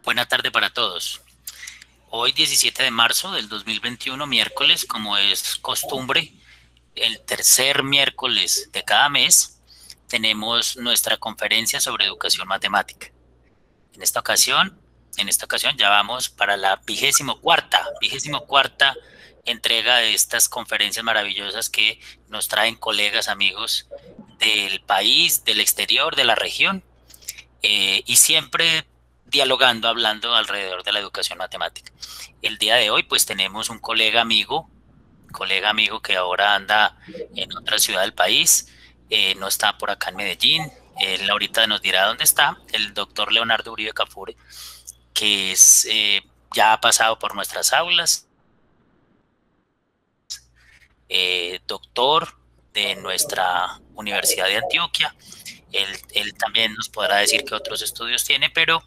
Buena tarde para todos. Hoy 17 de marzo del 2021, miércoles, como es costumbre, el tercer miércoles de cada mes, tenemos nuestra conferencia sobre educación matemática. En esta ocasión ya vamos para la vigésimo cuarta entrega de estas conferencias maravillosas que nos traen colegas, amigos del país, del exterior, de la región, y siempre dialogando, hablando alrededor de la educación matemática. El día de hoy pues tenemos un colega amigo que ahora anda en otra ciudad del país, no está por acá en Medellín. Él ahorita nos dirá dónde está, el doctor Leonardo Uribe Cafure, que es, ya ha pasado por nuestras aulas, doctor de nuestra Universidad de Antioquia. Él también nos podrá decir qué otros estudios tiene, pero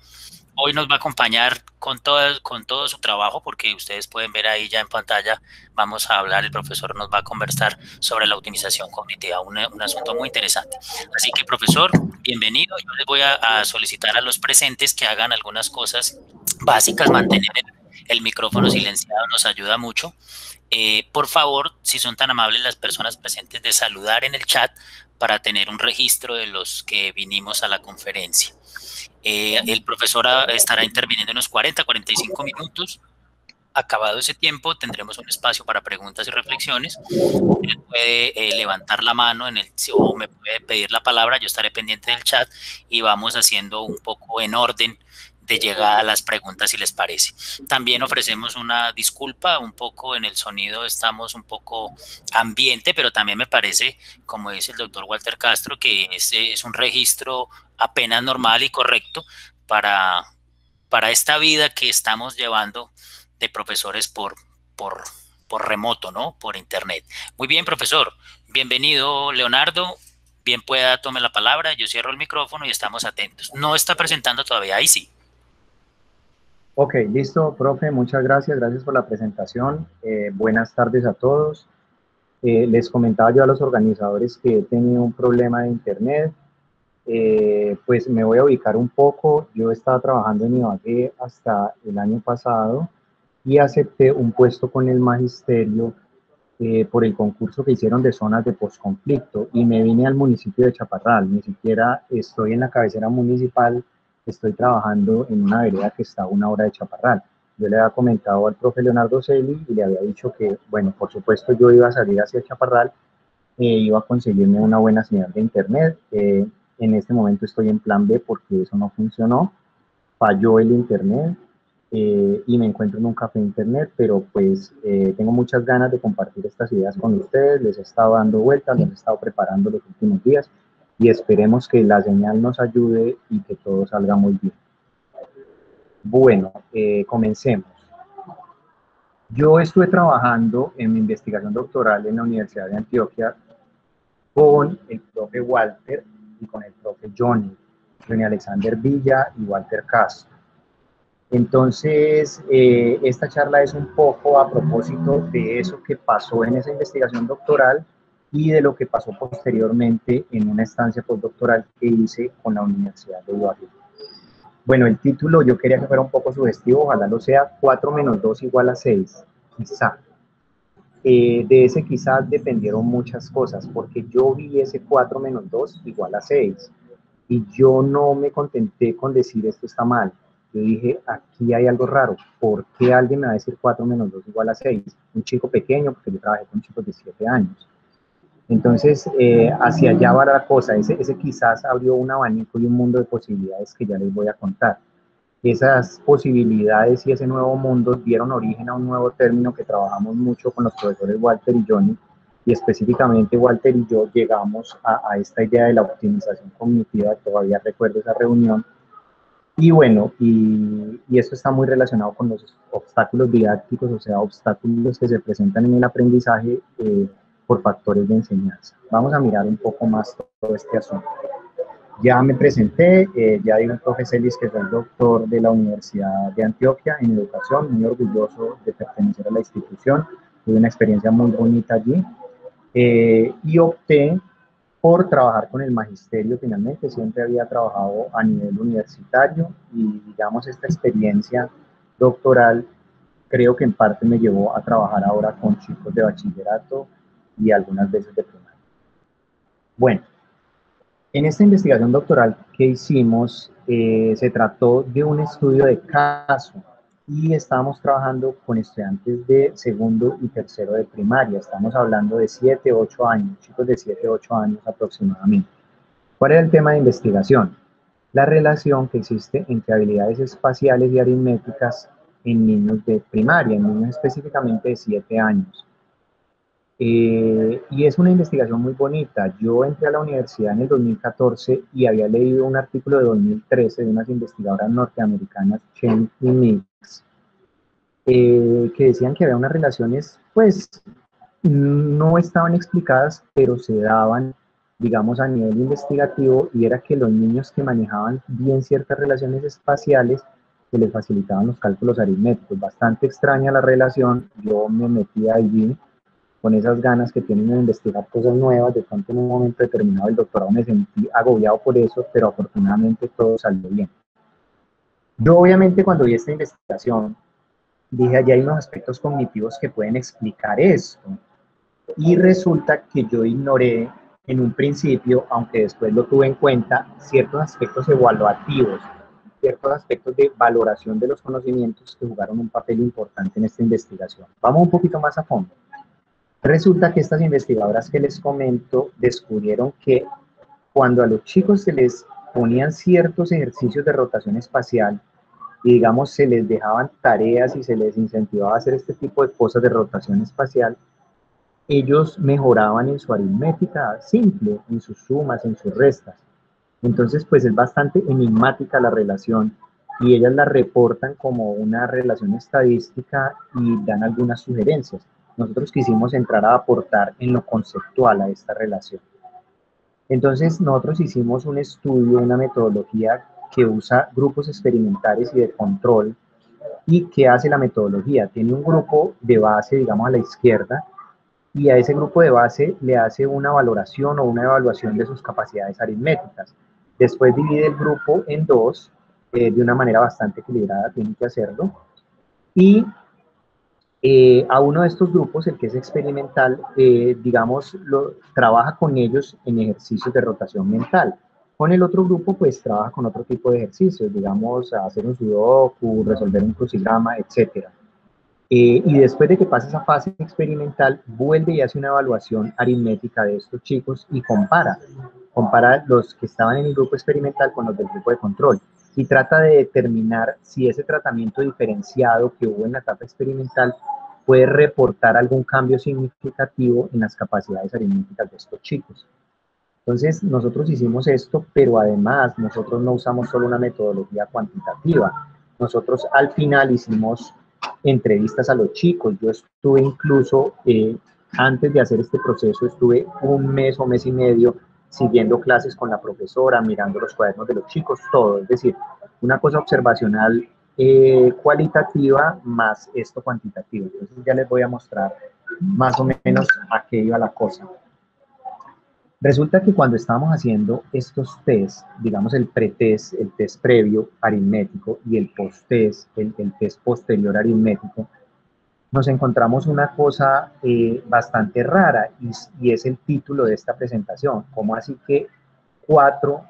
hoy nos va a acompañar con todo su trabajo, porque ustedes pueden ver ahí ya en pantalla, vamos a hablar, el profesor nos va a conversar sobre la optimización cognitiva, un asunto muy interesante. Así que, profesor, bienvenido. Yo les voy a solicitar a los presentes que hagan algunas cosas básicas. Mantener el micrófono silenciado nos ayuda mucho. Por favor, si son tan amables las personas presentes, de saludar en el chat para tener un registro de los que vinimos a la conferencia. El profesor estará interviniendo en unos 45 minutos. Acabado ese tiempo, tendremos un espacio para preguntas y reflexiones. Usted puede levantar la mano o me puede pedir la palabra, yo estaré pendiente del chat y vamos haciendo un poco en orden de llegada a las preguntas, si les parece. También ofrecemos una disculpa, un poco en el sonido estamos un poco ambiente, pero también me parece, como dice el doctor Walter Castro, que es un registro apenas normal y correcto para esta vida que estamos llevando de profesores por remoto, ¿no? Por internet. Muy bien, profesor. Bienvenido, Leonardo. Bien pueda, tome la palabra. Yo cierro el micrófono y estamos atentos. No está presentando todavía, ahí sí. Ok, listo, profe, muchas gracias, gracias por la presentación. Buenas tardes a todos. Les comentaba yo a los organizadores que he tenido un problema de internet. Pues me voy a ubicar un poco. Yo estaba trabajando en Ibagué hasta el año pasado y acepté un puesto con el magisterio por el concurso que hicieron de zonas de posconflicto y me vine al municipio de Chaparral. Ni siquiera estoy en la cabecera municipal, estoy trabajando en una vereda que está a 1 hora de Chaparral. Yo le había comentado al profe Leonardo Celi y le había dicho que, bueno, por supuesto yo iba a salir hacia Chaparral, iba a conseguirme una buena señal de internet. En este momento estoy en plan B porque eso no funcionó, falló el internet y me encuentro en un café internet, pero pues tengo muchas ganas de compartir estas ideas con ustedes, les he estado dando vueltas, les he estado preparando los últimos días y esperemos que la señal nos ayude y que todo salga muy bien. Bueno, comencemos. Yo estuve trabajando en mi investigación doctoral en la Universidad de Antioquia con el profe Walter y con el profe Johnny Alexander Villa y Walter Castro. Entonces, esta charla es un poco a propósito de eso que pasó en esa investigación doctoral y de lo que pasó posteriormente en una estancia postdoctoral que hice con la Universidad de Ibagué. Bueno, el título yo quería que fuera un poco sugestivo, ojalá lo sea, 4 menos 2 igual a 6, quizá. De ese quizás dependieron muchas cosas, porque yo vi ese 4 menos 2 igual a 6, y yo no me contenté con decir esto está mal. Yo dije, aquí hay algo raro, ¿por qué alguien me va a decir 4 menos 2 igual a 6? Un chico pequeño, porque yo trabajé con chicos de 7 años. Entonces, hacia allá va la cosa, ese quizás abrió un abanico y un mundo de posibilidades que ya les voy a contar. Esas posibilidades y ese nuevo mundo dieron origen a un nuevo término que trabajamos mucho con los profesores Walter y Johnny, y específicamente Walter y yo llegamos a esta idea de la optimización cognitiva. Todavía recuerdo esa reunión. Y bueno, y esto está muy relacionado con los obstáculos didácticos, o sea, obstáculos que se presentan en el aprendizaje por factores de enseñanza. Vamos a mirar un poco más todo este asunto. Ya me presenté, ya digo el profe Celis que soy doctor de la Universidad de Antioquia en educación, muy orgulloso de pertenecer a la institución, tuve una experiencia muy bonita allí y opté por trabajar con el magisterio. Finalmente siempre había trabajado a nivel universitario y digamos esta experiencia doctoral creo que en parte me llevó a trabajar ahora con chicos de bachillerato y algunas veces de primaria. Bueno, en esta investigación doctoral que hicimos se trató de un estudio de caso y estábamos trabajando con estudiantes de segundo y tercero de primaria. Estamos hablando de 7, 8 años, chicos de 7, 8 años aproximadamente. ¿Cuál era el tema de investigación? La relación que existe entre habilidades espaciales y aritméticas en niños de primaria, en niños específicamente de 7 años. Y es una investigación muy bonita. Yo entré a la universidad en el 2014 y había leído un artículo de 2013 de unas investigadoras norteamericanas, Chen y Mix, que decían que había unas relaciones, pues, no estaban explicadas, pero se daban, digamos, a nivel investigativo, y era que los niños que manejaban bien ciertas relaciones espaciales se les facilitaban los cálculos aritméticos. Bastante extraña la relación, yo me metí allí con esas ganas que tienen de investigar cosas nuevas. De pronto en un momento determinado del doctorado me sentí agobiado por eso, pero afortunadamente todo salió bien. Yo obviamente cuando vi esta investigación dije, allí hay unos aspectos cognitivos que pueden explicar esto, y resulta que yo ignoré en un principio, aunque después lo tuve en cuenta, ciertos aspectos evaluativos, ciertos aspectos de valoración de los conocimientos que jugaron un papel importante en esta investigación. Vamos un poquito más a fondo. Resulta que estas investigadoras que les comento descubrieron que cuando a los chicos se les ponían ciertos ejercicios de rotación espacial y digamos se les dejaban tareas y se les incentivaba a hacer este tipo de cosas de rotación espacial, ellos mejoraban en su aritmética simple, en sus sumas, en sus restas. Entonces, pues es bastante enigmática la relación y ellas la reportan como una relación estadística y dan algunas sugerencias. Nosotros quisimos entrar a aportar en lo conceptual a esta relación. Entonces, nosotros hicimos un estudio, una metodología que usa grupos experimentales y de control. ¿Y qué hace la metodología? Tiene un grupo de base, digamos, a la izquierda, y a ese grupo de base le hace una valoración o una evaluación de sus capacidades aritméticas. Después divide el grupo en dos, de una manera bastante equilibrada, tienen que hacerlo, y a uno de estos grupos, el que es experimental, digamos, trabaja con ellos en ejercicios de rotación mental. Con el otro grupo, pues, trabaja con otro tipo de ejercicios, digamos, hacer un sudoku, resolver un crucigrama, etcétera. Y después de que pasa esa fase experimental, vuelve y hace una evaluación aritmética de estos chicos y compara los que estaban en el grupo experimental con los del grupo de control, y trata de determinar si ese tratamiento diferenciado que hubo en la etapa experimental puede reportar algún cambio significativo en las capacidades aritméticas de estos chicos. Entonces, nosotros hicimos esto, pero además nosotros no usamos solo una metodología cuantitativa. Nosotros al final hicimos entrevistas a los chicos. Yo estuve incluso, antes de hacer este proceso, estuve un mes o mes y medio siguiendo clases con la profesora, mirando los cuadernos de los chicos, todo. Es decir, una cosa observacional cualitativa más esto cuantitativo. Entonces ya les voy a mostrar más o menos a qué iba la cosa. Resulta que cuando estábamos haciendo estos test, digamos el pretest, el test previo aritmético y el post-test, el test posterior aritmético, nos encontramos una cosa bastante rara y es el título de esta presentación. ¿Cómo así que 4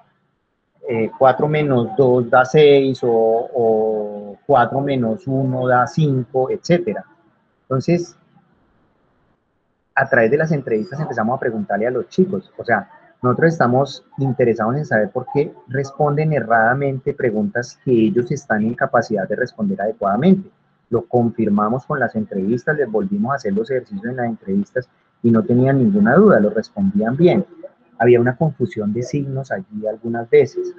menos 2 da 6 o 4 menos 1 da 5, etcétera? Entonces, a través de las entrevistas empezamos a preguntarle a los chicos, o sea, nosotros estamos interesados en saber por qué responden erradamente preguntas que ellos están en capacidad de responder adecuadamente. Lo confirmamos con las entrevistas, les volvimos a hacer los ejercicios en las entrevistas y no tenían ninguna duda, lo respondían bien. Había una confusión de signos allí algunas veces.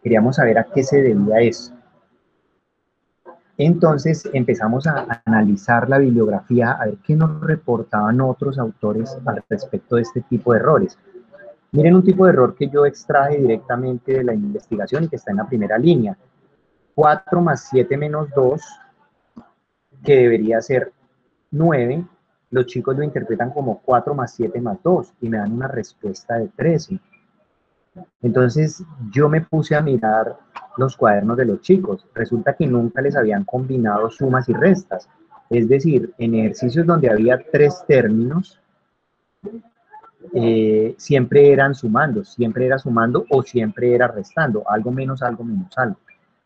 Queríamos saber a qué se debía eso. Entonces empezamos a analizar la bibliografía, a ver qué nos reportaban otros autores al respecto de este tipo de errores. Miren un tipo de error que yo extraje directamente de la investigación y que está en la primera línea. 4 más 7 menos 2, que debería ser 9, los chicos lo interpretan como 4 más 7 más 2 y me dan una respuesta de 13. Entonces yo me puse a mirar los cuadernos de los chicos. Resulta que nunca les habían combinado sumas y restas. Es decir, en ejercicios donde había 3 términos, siempre eran sumando, siempre era sumando o siempre era restando, algo menos algo menos algo.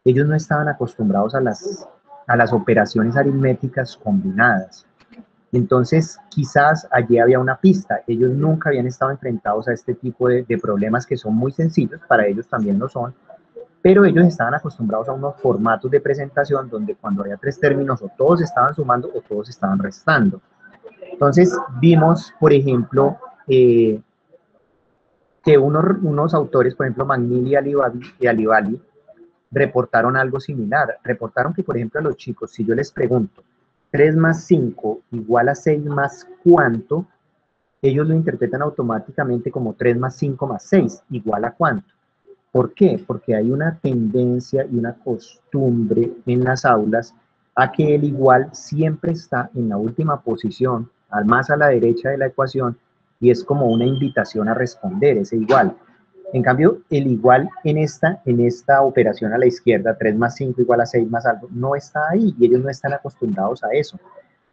Ellos no estaban acostumbrados a las operaciones aritméticas combinadas. Entonces, quizás allí había una pista. Ellos nunca habían estado enfrentados a este tipo de problemas que son muy sencillos, para ellos también lo son, pero ellos estaban acostumbrados a unos formatos de presentación donde cuando había 3 términos o todos estaban sumando o todos estaban restando. Entonces, vimos, por ejemplo, que unos autores, por ejemplo, McNeil y Alibali, reportaron algo similar. Reportaron que, por ejemplo, a los chicos, si yo les pregunto, 3 más 5 igual a 6 más cuánto, ellos lo interpretan automáticamente como 3 más 5 más 6 igual a cuánto. ¿Por qué? Porque hay una tendencia y una costumbre en las aulas a que el igual siempre está en la última posición, más a la derecha de la ecuación, y es como una invitación a responder ese igual. En cambio, el igual en esta operación a la izquierda, 3 más 5 igual a 6 más algo, no está ahí y ellos no están acostumbrados a eso.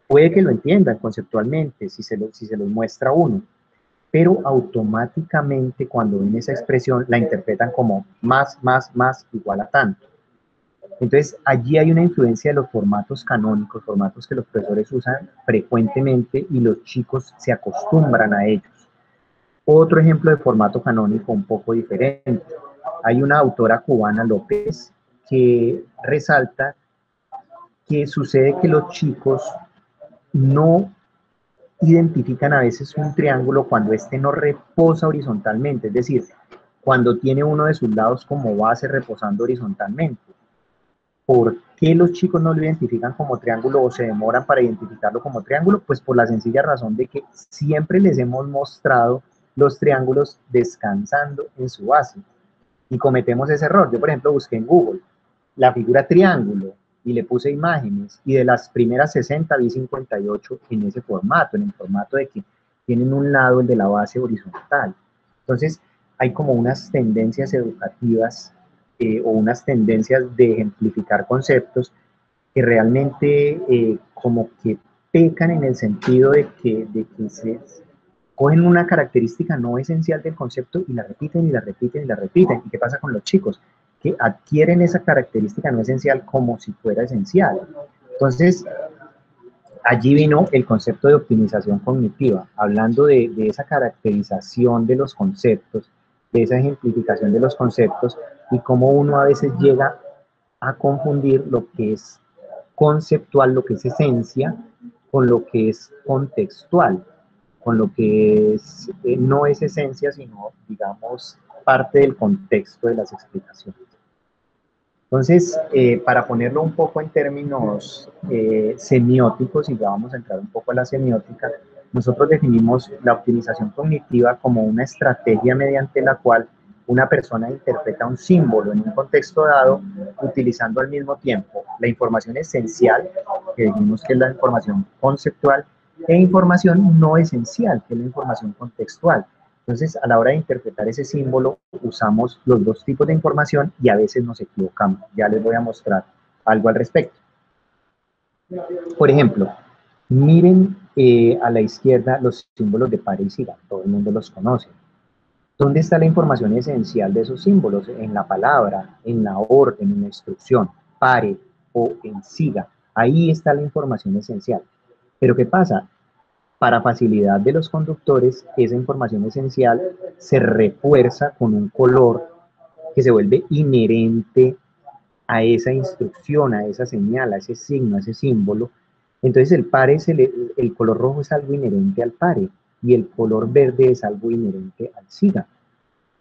Puede que lo entiendan conceptualmente si se los muestra uno, pero automáticamente cuando ven esa expresión la interpretan como más igual a tanto. Entonces, allí hay una influencia de los formatos canónicos, formatos que los profesores usan frecuentemente y los chicos se acostumbran a ellos. Otro ejemplo de formato canónico un poco diferente. Hay una autora cubana, López, que resalta que sucede que los chicos no identifican a veces un triángulo cuando éste no reposa horizontalmente, es decir, cuando tiene uno de sus lados como base reposando horizontalmente. ¿Por qué los chicos no lo identifican como triángulo o se demoran para identificarlo como triángulo? Pues por la sencilla razón de que siempre les hemos mostrado los triángulos descansando en su base y cometemos ese error. Yo, por ejemplo, busqué en Google la figura triángulo y le puse imágenes y de las primeras 60 vi 58 en ese formato, en el formato de que tienen un lado, el de la base horizontal. Entonces, hay como unas tendencias educativas o unas tendencias de ejemplificar conceptos que realmente como que pecan en el sentido de que se cogen una característica no esencial del concepto y la repiten y la repiten y la repiten. ¿Y qué pasa con los chicos? Que adquieren esa característica no esencial como si fuera esencial. Entonces, allí vino el concepto de optimización cognitiva, hablando de esa caracterización de los conceptos, de esa ejemplificación de los conceptos y cómo uno a veces llega a confundir lo que es conceptual, lo que es esencia, con lo que es contextual, con lo que es, no es esencia, sino, digamos, parte del contexto de las explicaciones. Entonces, para ponerlo un poco en términos semióticos, y ya vamos a entrar un poco a la semiótica, nosotros definimos la optimización cognitiva como una estrategia mediante la cual una persona interpreta un símbolo en un contexto dado, utilizando al mismo tiempo la información esencial, que dijimos que es la información conceptual, e información no esencial, que es la información contextual. Entonces, a la hora de interpretar ese símbolo, usamos los dos tipos de información y a veces nos equivocamos. Ya les voy a mostrar algo al respecto. Por ejemplo, miren a la izquierda los símbolos de pare y siga, todo el mundo los conoce. ¿Dónde está la información esencial de esos símbolos? En la palabra, en la orden, en la instrucción, pare o en siga. Ahí está la información esencial. Pero ¿qué pasa? Para facilidad de los conductores, esa información esencial se refuerza con un color que se vuelve inherente a esa instrucción, a esa señal, a ese signo, a ese símbolo. Entonces el pare, el color rojo es algo inherente al pare y el color verde es algo inherente al siga.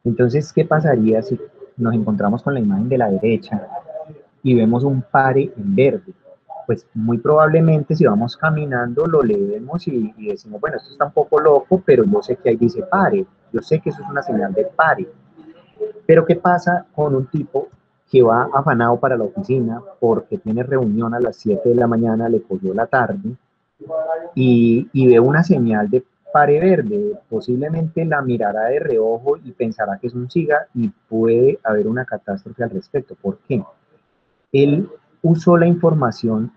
Entonces, ¿qué pasaría si nos encontramos con la imagen de la derecha y vemos un pare en verde? Pues muy probablemente si vamos caminando lo leemos y decimos, bueno, esto está un poco loco, pero yo sé que ahí dice pare, yo sé que eso es una señal de pare. Pero ¿qué pasa con un tipo que va afanado para la oficina porque tiene reunión a las 7 de la mañana, le cogió la tarde y ve una señal de pare verde, posiblemente la mirará de reojo y pensará que es un SIGA y puede haber una catástrofe al respecto. ¿Por qué? Él usó la información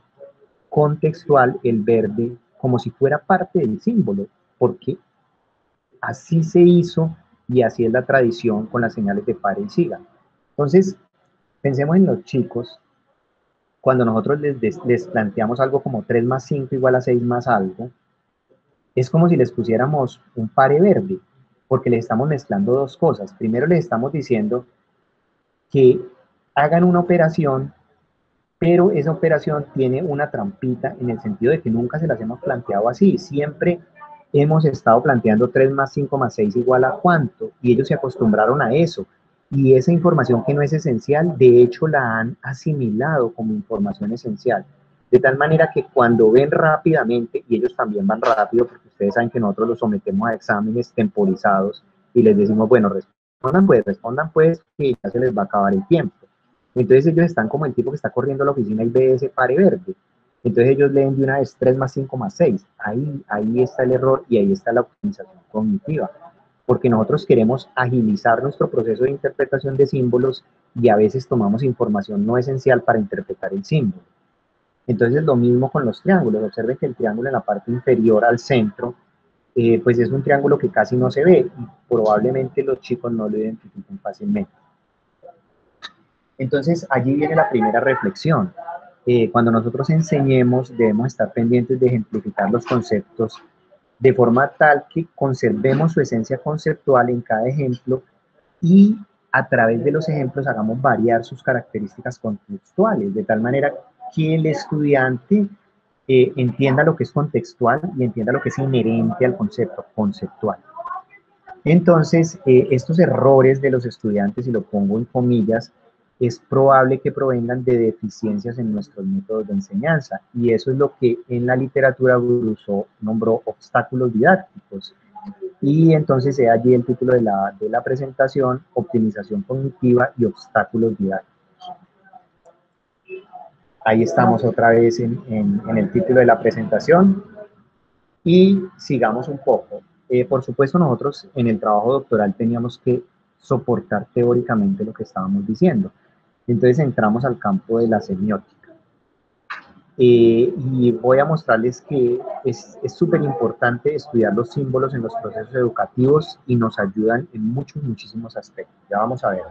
contextual, el verde, como si fuera parte del símbolo, porque así se hizo y así es la tradición con las señales de pare y siga. Entonces, pensemos en los chicos, cuando nosotros les planteamos algo como 3 más 5 igual a 6 más algo, es como si les pusiéramos un pare verde, porque les estamos mezclando dos cosas. Primero les estamos diciendo que hagan una operación, pero esa operación tiene una trampita en el sentido de que nunca se las hemos planteado así. Siempre hemos estado planteando 3 más 5 más 6 igual a cuánto, y ellos se acostumbraron a eso. Y esa información que no es esencial, de hecho la han asimilado como información esencial. De tal manera que cuando ven rápidamente, y ellos también van rápido, porque ustedes saben que nosotros los sometemos a exámenes temporizados y les decimos, bueno, respondan pues, que ya se les va a acabar el tiempo. Entonces ellos están como el tipo que está corriendo a la oficina y ve ese pare verde. Entonces ellos leen de una vez 3 más 5 más 6. Ahí está el error y ahí está la optimización cognitiva. Porque nosotros queremos agilizar nuestro proceso de interpretación de símbolos y a veces tomamos información no esencial para interpretar el símbolo. Entonces lo mismo con los triángulos. Observen que el triángulo en la parte inferior al centro, pues es un triángulo que casi no se ve y probablemente los chicos no lo identifiquen fácilmente. Entonces, allí viene la primera reflexión. Cuando nosotros enseñemos, debemos estar pendientes de ejemplificar los conceptos de forma tal que conservemos su esencia conceptual en cada ejemplo y a través de los ejemplos hagamos variar sus características contextuales, de tal manera que el estudiante entienda lo que es contextual y entienda lo que es inherente al concepto conceptual. Entonces, estos errores de los estudiantes, y lo pongo en comillas, es probable que provengan de deficiencias en nuestros métodos de enseñanza. Y eso es lo que en la literatura Brousseau nombró obstáculos didácticos. Y entonces allí el título de la presentación, optimización cognitiva y obstáculos didácticos. Ahí estamos otra vez en el título de la presentación. Y sigamos un poco. Por supuesto, nosotros en el trabajo doctoral teníamos que soportar teóricamente lo que estábamos diciendo. Entonces entramos al campo de la semiótica. Y voy a mostrarles que es súper importante estudiar los símbolos en los procesos educativos y nos ayudan en muchísimos aspectos. Ya vamos a ver.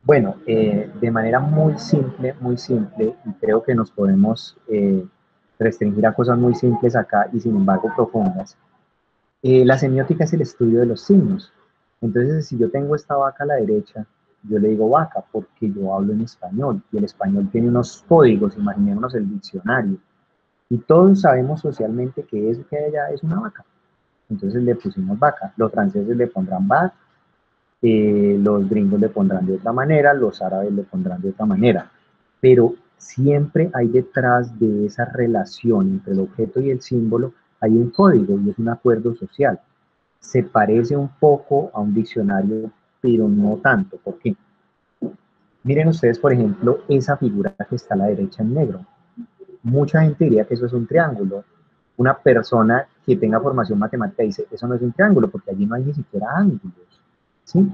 Bueno, de manera muy simple, y creo que nos podemos restringir a cosas muy simples acá y sin embargo profundas. La semiótica es el estudio de los signos. Entonces, si yo tengo esta vaca a la derecha, yo le digo vaca porque yo hablo en español y el español tiene unos códigos, imaginémonos el diccionario. Y todos sabemos socialmente que eso que hay allá es una vaca. Entonces le pusimos vaca. Los franceses le pondrán vaca, los gringos le pondrán de otra manera, los árabes le pondrán de otra manera. Pero siempre hay detrás de esa relación entre el objeto y el símbolo, hay un código y es un acuerdo social. Se parece un poco a un diccionario, pero no tanto. ¿Por qué? Miren ustedes, por ejemplo, esa figura que está a la derecha en negro. Mucha gente diría que eso es un triángulo. Una persona que tenga formación matemática dice, eso no es un triángulo, porque allí no hay ni siquiera ángulos. ¿Sí?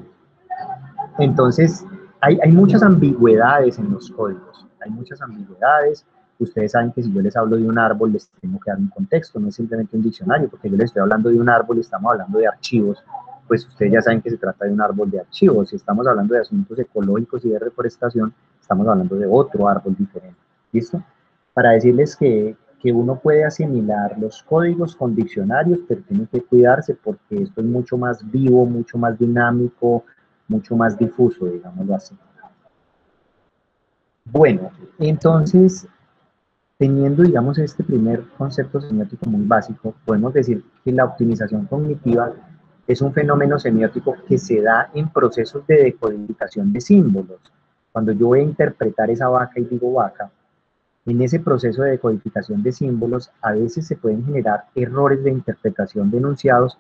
Entonces, hay muchas ambigüedades en los códigos. Hay muchas ambigüedades. Ustedes saben que si yo les hablo de un árbol, les tengo que dar un contexto, no es simplemente un diccionario, porque yo les estoy hablando de un árbol y estamos hablando de archivos, pues ustedes ya saben que se trata de un árbol de archivos. Si estamos hablando de asuntos ecológicos y de reforestación, estamos hablando de otro árbol diferente. ¿Listo? Para decirles que uno puede asimilar los códigos con diccionarios, pero tiene que cuidarse porque esto es mucho más vivo, mucho más dinámico, mucho más difuso, digámoslo así. Bueno, entonces, teniendo, digamos, este primer concepto semiótico muy básico, podemos decir que la optimización cognitiva es un fenómeno semiótico que se da en procesos de decodificación de símbolos. Cuando yo voy a interpretar esa vaca y digo vaca, en ese proceso de decodificación de símbolos, a veces se pueden generar errores de interpretación denunciados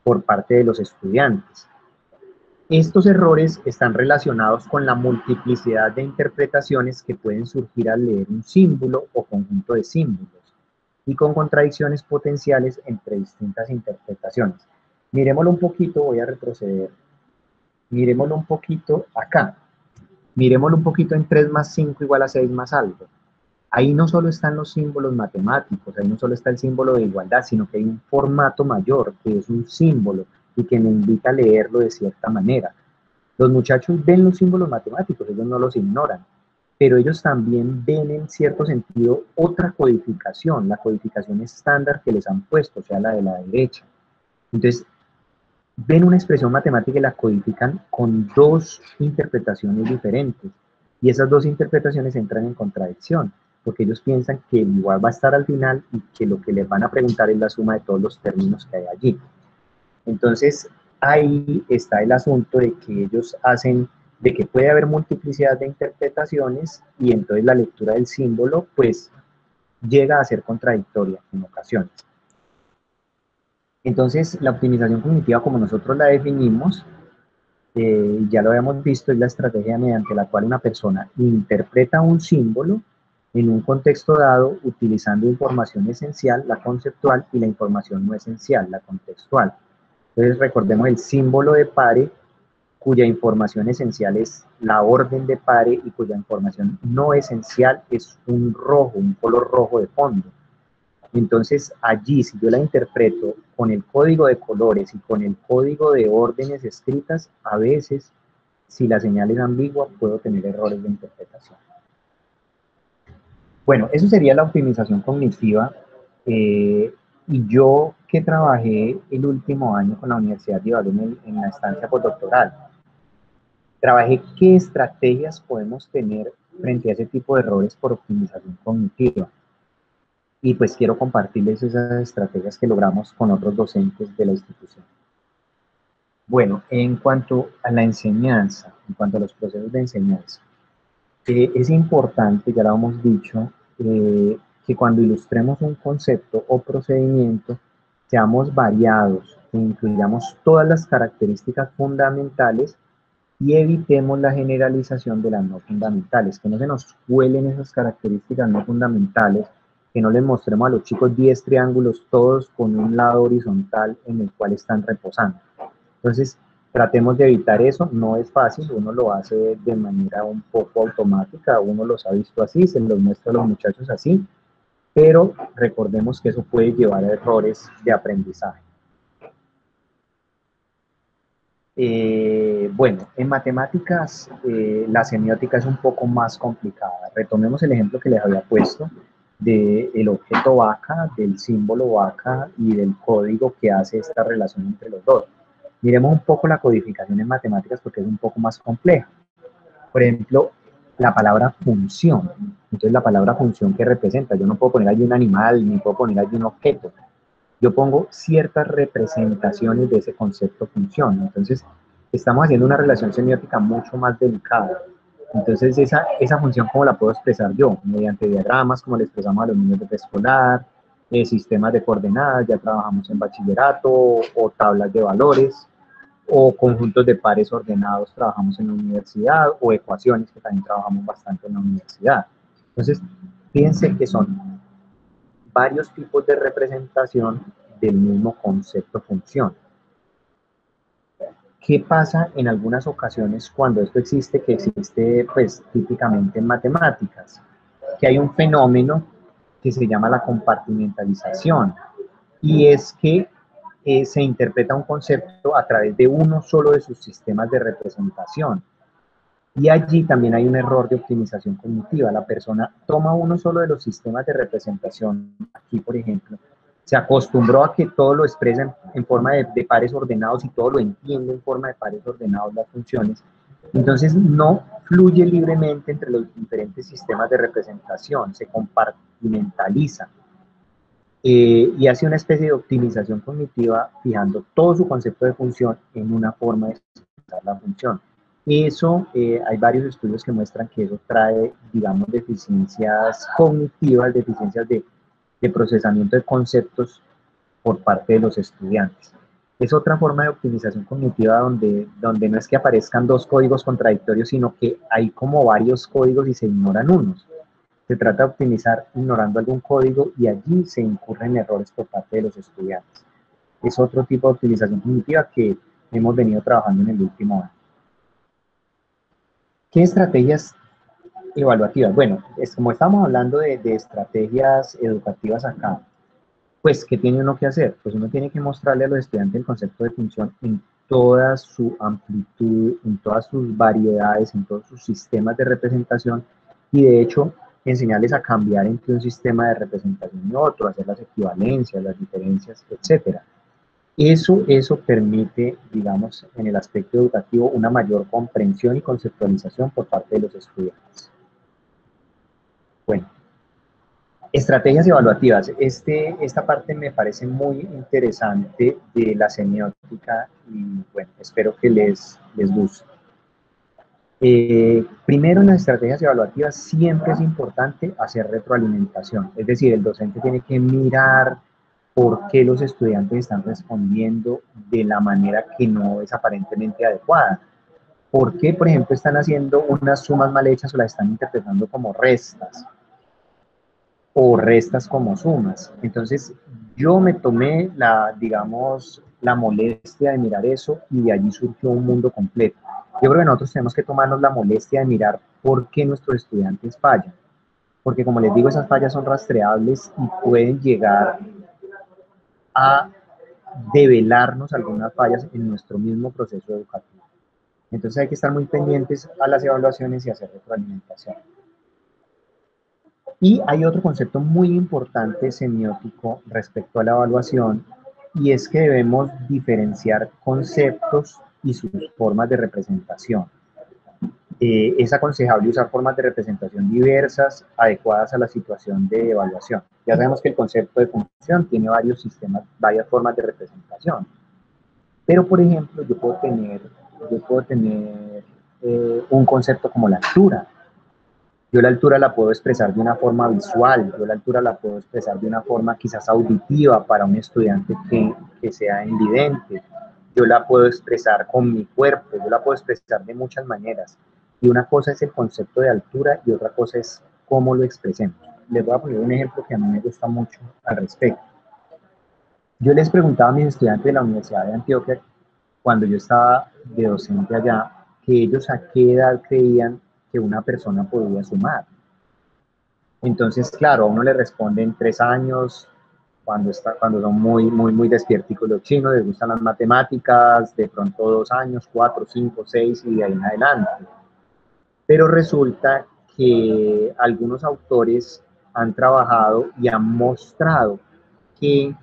por parte de los estudiantes. Estos errores están relacionados con la multiplicidad de interpretaciones que pueden surgir al leer un símbolo o conjunto de símbolos y con contradicciones potenciales entre distintas interpretaciones. Miremoslo un poquito, voy a retroceder. Miremoslo un poquito acá. Miremoslo un poquito en 3 más 5 igual a 6 más algo. Ahí no solo están los símbolos matemáticos, ahí no solo está el símbolo de igualdad, sino que hay un formato mayor, que es un símbolo, y que me invita a leerlo de cierta manera. Los muchachos ven los símbolos matemáticos, ellos no los ignoran, pero ellos también ven en cierto sentido otra codificación, la codificación estándar que les han puesto, o sea, la de la derecha. Entonces, ven una expresión matemática y la codifican con 2 interpretaciones diferentes, y esas 2 interpretaciones entran en contradicción, porque ellos piensan que el igual va a estar al final y que lo que les van a preguntar es la suma de todos los términos que hay allí. Entonces, ahí está el asunto de que ellos hacen, de que puede haber multiplicidad de interpretaciones y entonces la lectura del símbolo, pues, llega a ser contradictoria en ocasiones. Entonces, la optimización cognitiva, como nosotros la definimos, ya lo habíamos visto, es la estrategia mediante la cual una persona interpreta un símbolo en un contexto dado utilizando información esencial, la conceptual, y la información no esencial, la contextual. Entonces recordemos el símbolo de pare, cuya información esencial es la orden de pare y cuya información no esencial es un rojo, un color rojo de fondo. Entonces allí, si yo la interpreto con el código de colores y con el código de órdenes escritas, a veces, si la señal es ambigua, puedo tener errores de interpretación. Bueno, eso sería la optimización cognitiva. Y yo que trabajé el último año con la Universidad de Ibagué en la estancia postdoctoral, trabajé qué estrategias podemos tener frente a ese tipo de errores por optimización cognitiva. Y pues quiero compartirles esas estrategias que logramos con otros docentes de la institución. Bueno, en cuanto a la enseñanza, en cuanto a los procesos de enseñanza, es importante, ya lo hemos dicho, que cuando ilustremos un concepto o procedimiento, seamos variados, que incluyamos todas las características fundamentales y evitemos la generalización de las no fundamentales, que no se nos cuelen esas características no fundamentales, que no les mostremos a los chicos 10 triángulos todos con un lado horizontal en el cual están reposando. Entonces, tratemos de evitar eso, no es fácil, uno lo hace de manera un poco automática, uno los ha visto así, se los muestra a los muchachos así, pero recordemos que eso puede llevar a errores de aprendizaje. Bueno, en matemáticas la semiótica es un poco más complicada. Retomemos el ejemplo que les había puesto del objeto vaca, del símbolo vaca y del código que hace esta relación entre los dos. Miremos un poco la codificación en matemáticas porque es un poco más compleja. Por ejemplo, la palabra función. Entonces, la palabra función, ¿qué representa? Yo no puedo poner allí un animal, ni puedo poner allí un objeto. Yo pongo ciertas representaciones de ese concepto función. Entonces, estamos haciendo una relación semiótica mucho más delicada. Entonces, esa función, ¿cómo la puedo expresar yo? Mediante diagramas, como le expresamos a los niños de preescolar, sistemas de coordenadas, ya trabajamos en bachillerato, o tablas de valores, o conjuntos de pares ordenados, trabajamos en la universidad, o ecuaciones, que también trabajamos bastante en la universidad. Entonces, fíjense que son varios tipos de representación del mismo concepto función. ¿Qué pasa en algunas ocasiones cuando esto existe, que existe pues típicamente en matemáticas? Que hay un fenómeno que se llama la compartimentalización, y es que se interpreta un concepto a través de uno solo de sus sistemas de representación. Y allí también hay un error de optimización cognitiva. La persona toma uno solo de los sistemas de representación. Aquí, por ejemplo, se acostumbró a que todo lo expresa en forma de pares ordenados y todo lo entiende en forma de pares ordenados las funciones. Entonces no fluye libremente entre los diferentes sistemas de representación, se compartimentaliza. Y hace una especie de optimización cognitiva fijando todo su concepto de función en una forma de expresar la función. Eso, hay varios estudios que muestran que eso trae, digamos, deficiencias cognitivas, deficiencias de procesamiento de conceptos por parte de los estudiantes. Es otra forma de optimización cognitiva donde no es que aparezcan dos códigos contradictorios, sino que hay como varios códigos y se ignoran unos. Se trata de optimizar ignorando algún código y allí se incurren errores por parte de los estudiantes. Es otro tipo de optimización cognitiva que hemos venido trabajando en el último año. ¿Qué estrategias evaluativas? Bueno, es como estamos hablando de estrategias educativas acá, pues, ¿qué tiene uno que hacer? Pues uno tiene que mostrarle a los estudiantes el concepto de función en toda su amplitud, en todas sus variedades, en todos sus sistemas de representación y de hecho enseñarles a cambiar entre un sistema de representación y otro, hacer las equivalencias, las diferencias, etcétera. Eso permite, digamos, en el aspecto educativo, una mayor comprensión y conceptualización por parte de los estudiantes. Bueno, estrategias evaluativas. Esta parte me parece muy interesante de la semiótica y bueno, espero que les guste. Primero, en las estrategias evaluativas siempre es importante hacer retroalimentación, es decir, el docente tiene que mirar por qué los estudiantes están respondiendo de la manera que no es aparentemente adecuada. ¿Por qué, por ejemplo, están haciendo unas sumas mal hechas o las están interpretando como restas? O restas como sumas. Entonces, yo me tomé digamos, la molestia de mirar eso y de allí surgió un mundo completo. Yo creo que nosotros tenemos que tomarnos la molestia de mirar por qué nuestros estudiantes fallan. Porque como les digo, esas fallas son rastreables y pueden llegar a develarnos algunas fallas en nuestro mismo proceso educativo. Entonces hay que estar muy pendientes a las evaluaciones y hacer retroalimentación. Y hay otro concepto muy importante semiótico respecto a la evaluación, y es que debemos diferenciar conceptos y sus formas de representación. Es aconsejable usar formas de representación diversas, adecuadas a la situación de evaluación. Ya sabemos que el concepto de función tiene varios sistemas, varias formas de representación. Pero, por ejemplo, yo puedo tener un concepto como la altura. Yo la altura la puedo expresar de una forma visual, yo la altura la puedo expresar de una forma quizás auditiva para un estudiante que sea invidente. Yo la puedo expresar con mi cuerpo, yo la puedo expresar de muchas maneras. Y una cosa es el concepto de altura y otra cosa es cómo lo expresemos. Les voy a poner un ejemplo que a mí me gusta mucho al respecto. Yo les preguntaba a mis estudiantes de la Universidad de Antioquia, cuando yo estaba de docente allá, que ellos a qué edad creían que una persona podía sumar. Entonces, claro, a uno le responden 3 años, cuando son muy despierticos los chinos, les gustan las matemáticas, de pronto 2 años, 4, 5, 6 y de ahí en adelante. Pero resulta que algunos autores han trabajado y han mostrado que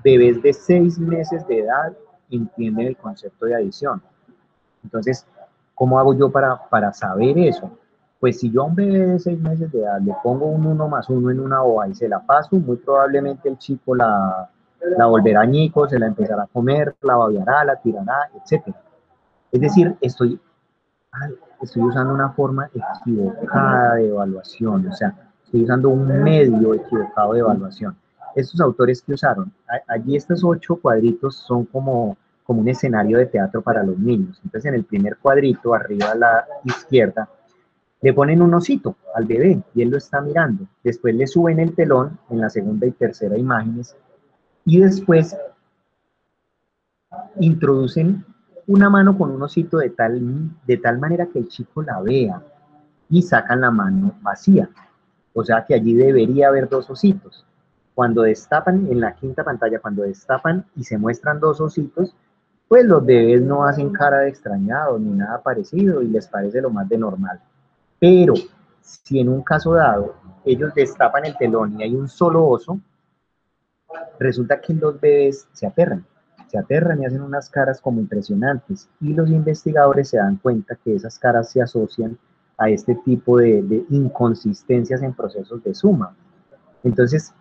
bebés de 6 meses de edad entienden el concepto de adición. Entonces, ¿cómo hago yo para saber eso? Pues si yo a un bebé de 6 meses de edad le pongo un 1 más 1 en una hoja y se la paso, muy probablemente el chico la volverá añico, se la empezará a comer, la babeará, la tirará, etc. Es decir, estoy usando una forma equivocada de evaluación, o sea, estoy usando un medio equivocado de evaluación. Estos autores que usaron, allí estos 8 cuadritos son como un escenario de teatro para los niños. Entonces, en el primer cuadrito, arriba a la izquierda, le ponen un osito al bebé y él lo está mirando. Después le suben el telón en la segunda y tercera imágenes y después introducen una mano con un osito de tal manera que el chico la vea y sacan la mano vacía. O sea que allí debería haber 2 ositos. Cuando destapan, en la quinta pantalla, cuando destapan y se muestran 2 ositos, pues los bebés no hacen cara de extrañados ni nada parecido y les parece lo más de normal. Pero si en un caso dado ellos destapan el telón y hay un solo oso, resulta que los bebés se aterran y hacen unas caras como impresionantes y los investigadores se dan cuenta que esas caras se asocian a este tipo de inconsistencias en procesos de suma. Entonces,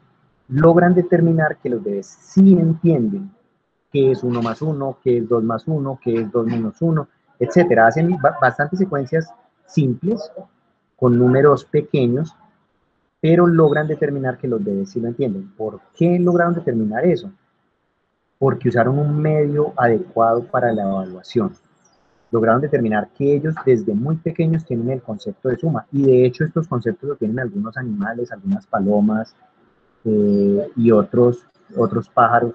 logran determinar que los bebés sí entienden qué es 1 más 1, qué es 2 más 1, qué es 2 menos 1, etcétera. Hacen bastantes secuencias simples con números pequeños, pero logran determinar que los bebés sí lo entienden. ¿Por qué lograron determinar eso? porque usaron un medio adecuado para la evaluación. Lograron determinar que ellos desde muy pequeños tienen el concepto de suma, y de hecho estos conceptos lo tienen algunos animales, algunas palomas y otros pájaros,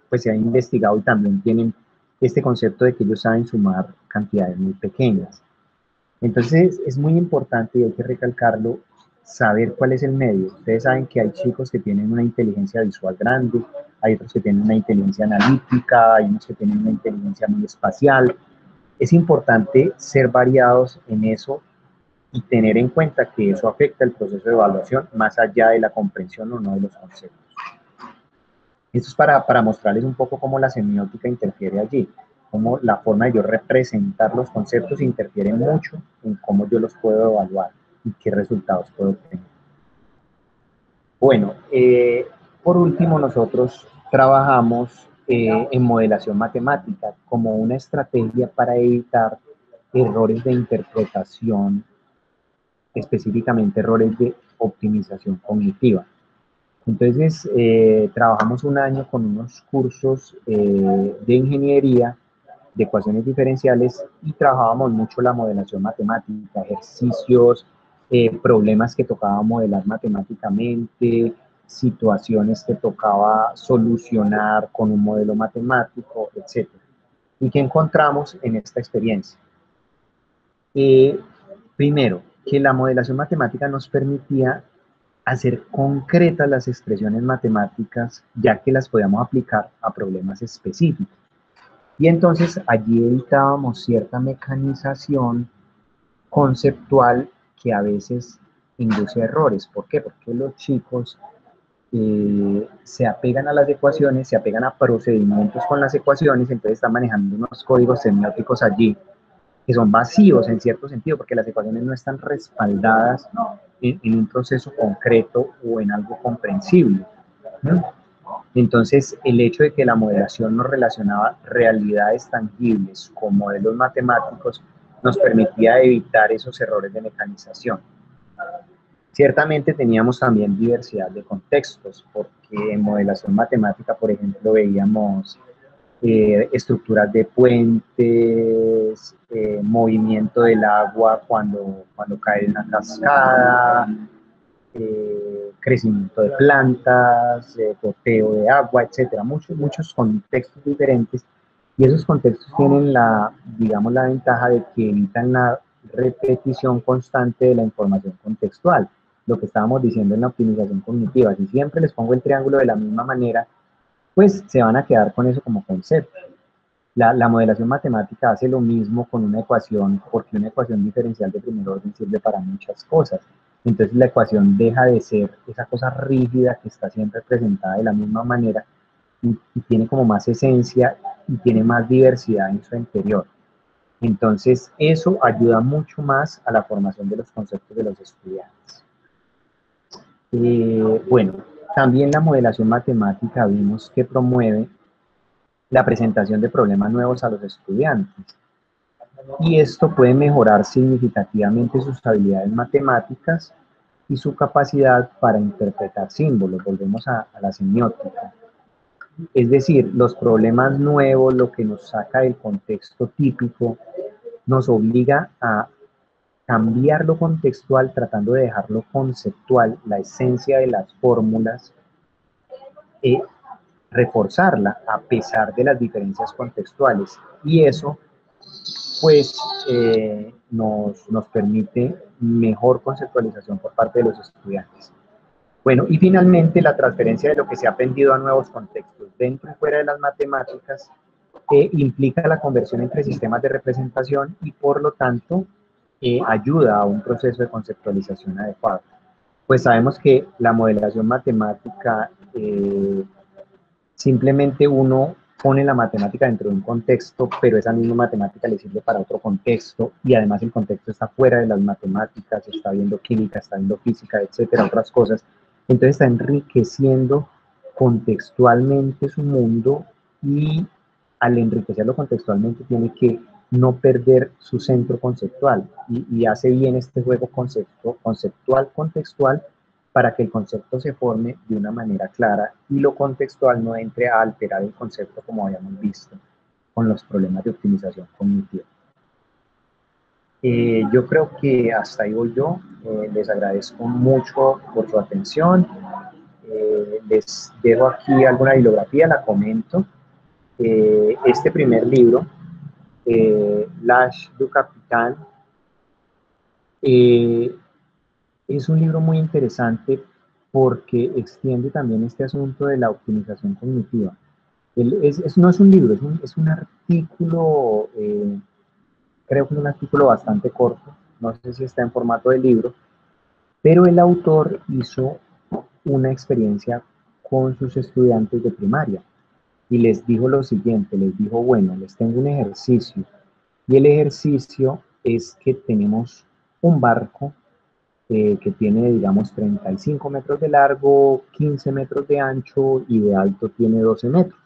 pues se ha investigado y también tienen este concepto de que ellos saben sumar cantidades muy pequeñas. Entonces es muy importante, y hay que recalcarlo, saber cuál es el medio. Ustedes saben que hay chicos que tienen una inteligencia visual grande, hay otros que tienen una inteligencia analítica, hay unos que tienen una inteligencia muy espacial. Es importante ser variados en eso y tener en cuenta que eso afecta el proceso de evaluación más allá de la comprensión o no de los conceptos. Esto es para mostrarles un poco cómo la semiótica interfiere allí, cómo la forma de yo representar los conceptos interfiere mucho en cómo yo los puedo evaluar y qué resultados puedo obtener. Bueno, por último, nosotros trabajamos en modelación matemática como una estrategia para evitar errores de interpretación, específicamente errores de optimización cognitiva. Entonces, trabajamos un año con unos cursos de ingeniería, de ecuaciones diferenciales, y trabajábamos mucho la modelación matemática, ejercicios, problemas que tocaba modelar matemáticamente, situaciones que tocaba solucionar con un modelo matemático, etc. ¿Y qué encontramos en esta experiencia? Primero, que la modelación matemática nos permitía hacer concretas las expresiones matemáticas, ya que las podíamos aplicar a problemas específicos. Y entonces allí evitábamos cierta mecanización conceptual que a veces induce errores. ¿Por qué? Porque los chicos se apegan a las ecuaciones, se apegan a procedimientos con las ecuaciones, entonces están manejando unos códigos semióticos allí que son vacíos en cierto sentido, porque las ecuaciones no están respaldadas en un proceso concreto o en algo comprensible, ¿no? Entonces, el hecho de que la modelación nos relacionaba realidades tangibles con modelos matemáticos nos permitía evitar esos errores de mecanización. Ciertamente teníamos también diversidad de contextos, porque en modelación matemática, por ejemplo, veíamos estructuras de puentes, movimiento del agua cuando cae en una cascada, crecimiento de plantas, goteo de agua, etcétera, muchos contextos diferentes, y esos contextos tienen digamos, la ventaja de que evitan la repetición constante de la información contextual, lo que estábamos diciendo en la optimización cognitiva. Si siempre les pongo el triángulo de la misma manera, pues se van a quedar con eso como concepto. La modelación matemática hace lo mismo con una ecuación, porque una ecuación diferencial de primer orden sirve para muchas cosas. Entonces la ecuación deja de ser esa cosa rígida que está siempre presentada de la misma manera y tiene como más esencia y tiene más diversidad en su interior. Entonces eso ayuda mucho más a la formación de los conceptos de los estudiantes. Bueno, también la modelación matemática vimos que promueve la presentación de problemas nuevos a los estudiantes. Y esto puede mejorar significativamente sus habilidades matemáticas y su capacidad para interpretar símbolos. Volvemos a la semiótica. Es decir, los problemas nuevos, lo que nos saca del contexto típico, nos obliga a cambiar lo contextual tratando de dejarlo conceptual, la esencia de las fórmulas, reforzarla a pesar de las diferencias contextuales. Y eso pues nos permite mejor conceptualización por parte de los estudiantes. Bueno, y finalmente la transferencia de lo que se ha aprendido a nuevos contextos dentro y fuera de las matemáticas implica la conversión entre sistemas de representación y por lo tanto ayuda a un proceso de conceptualización adecuado. Pues sabemos que la modelación matemática simplemente uno pone la matemática dentro de un contexto, pero esa misma matemática le sirve para otro contexto, y además el contexto está fuera de las matemáticas, está viendo química, está viendo física, etcétera, otras cosas. Entonces está enriqueciendo contextualmente su mundo, y al enriquecerlo contextualmente tiene que no perder su centro conceptual, y hace bien este juego conceptual-contextual para que el concepto se forme de una manera clara y lo contextual no entre a alterar el concepto como habíamos visto con los problemas de optimización cognitiva. Yo creo que hasta ahí voy yo. Les agradezco mucho por su atención. Les dejo aquí alguna bibliografía, la comento. Este primer libro, L'Âge du Capitaine, es un libro muy interesante porque extiende también este asunto de la optimización cognitiva. No es un libro, es un artículo, creo que es un artículo bastante corto, no sé si está en formato de libro, pero el autor hizo una experiencia con sus estudiantes de primaria y les dijo lo siguiente, les dijo, bueno, les tengo un ejercicio, y el ejercicio es que tenemos un barco que tiene, digamos, 35 metros de largo, 15 metros de ancho y de alto tiene 12 metros.